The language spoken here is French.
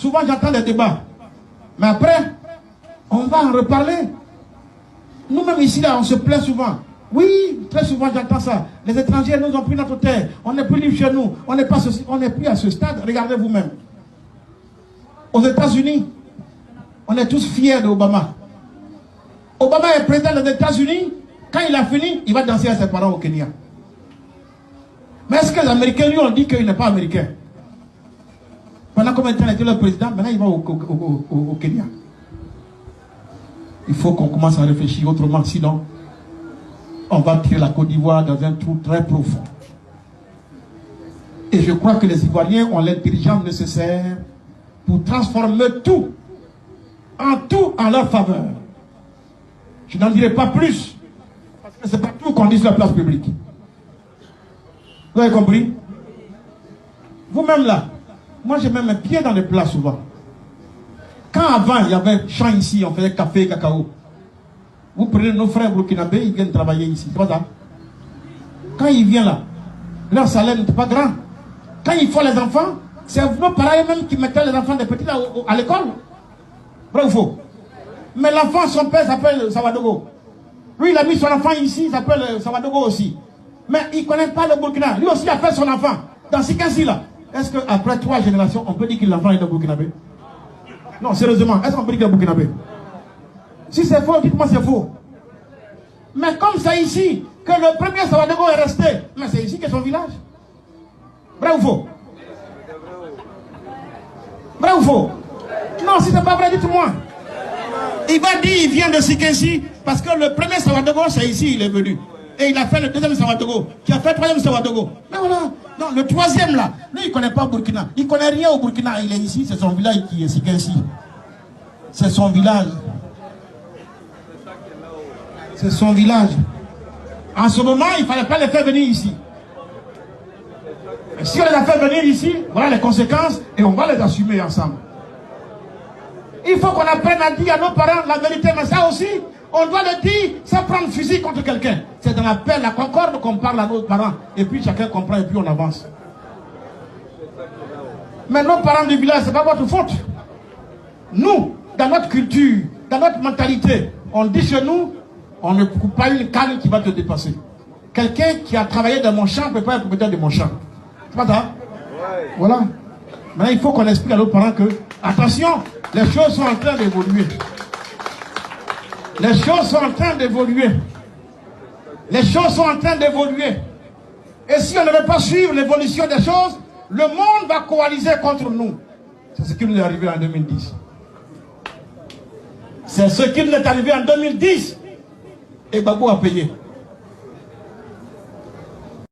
Souvent, j'entends des débats. Mais après, on va en reparler. Nous-mêmes ici, là, on se plaint souvent. Oui, très souvent, j'entends ça. Les étrangers nous ont pris notre terre. On n'est plus libre chez nous. On n'est plus à ce stade. Regardez vous-même. Aux États-Unis, on est tous fiers d'Obama. Obama est président des États-Unis. Quand il a fini, il va danser à ses parents au Kenya. Mais est-ce que les Américains lui ont dit qu'il n'est pas américain? Pendant combien de temps il était le président? Maintenant il va au Kenya. Il faut qu'on commence à réfléchir autrement, sinon on va tirer la Côte d'Ivoire dans un trou très profond. Et je crois que les Ivoiriens ont l'intelligence nécessaire pour transformer tout en leur faveur. Je n'en dirai pas plus, parce que c'est pas tout qu'on dit sur la place publique. Vous avez compris? Vous-même là, moi j'ai même un pied dans les plats souvent. Quand avant il y avait champ ici, on faisait café, cacao. Vous prenez nos frères burkinabés, ils viennent travailler ici. C'est pas ça? Quand ils viennent là, leur salaire n'était pas grand. Quand ils font les enfants, c'est nos parents eux-mêmes qui mettaient les enfants des petits là à l'école. Vrai ou faux? Mais l'enfant, son père s'appelle Savadogo. Lui, il a mis son enfant ici, il s'appelle Savadogo aussi. Mais il ne connaît pas le Burkina. Lui aussi a fait son enfant. Dans ces cas-ci là, est-ce qu'après 3 générations, on peut dire que l'enfant est de burkinabé? Non, sérieusement, est-ce qu'on peut dire qu'il est burkinabé? Si c'est faux, dites-moi c'est faux. Mais comme c'est ici que le premier Savadogo est resté, mais c'est ici que son village. Vrai ou faux? Vrai ou faux? Non, si c'est pas vrai, dites-moi. Il va dire il vient de Sikensi parce que le premier Savadogo c'est ici, il est venu. Et il a fait le deuxième Savadogo, qui a fait le troisième Savadogo. Mais voilà, non, le troisième là, lui il ne connaît pas Burkina. Il ne connaît rien au Burkina, il est ici, c'est son village qui est Sikensi. C'est son village. C'est son village. En ce moment, il ne fallait pas les faire venir ici. Et si on les a fait venir ici, voilà les conséquences et on va les assumer ensemble. Il faut qu'on apprenne à dire à nos parents la vérité, mais ça aussi, on doit le dire sans prendre fusil contre quelqu'un. C'est dans la paix, la concorde qu'on parle à nos parents. Et puis chacun comprend et puis on avance. Mais nos parents du village, ce n'est pas votre faute. Nous, dans notre culture, dans notre mentalité, on dit chez nous, on ne coupe pas une canne qui va te dépasser. Quelqu'un qui a travaillé dans mon champ ne peut pas être propriétaire de mon champ. C'est pas ça? Voilà. Maintenant, il faut qu'on explique à nos parents que, attention, les choses sont en train d'évoluer. Les choses sont en train d'évoluer. Les choses sont en train d'évoluer. Et si on ne veut pas suivre l'évolution des choses, le monde va coaliser contre nous. C'est ce qui nous est arrivé en 2010. C'est ce qui nous est arrivé en 2010. Et Gbagbo a payé.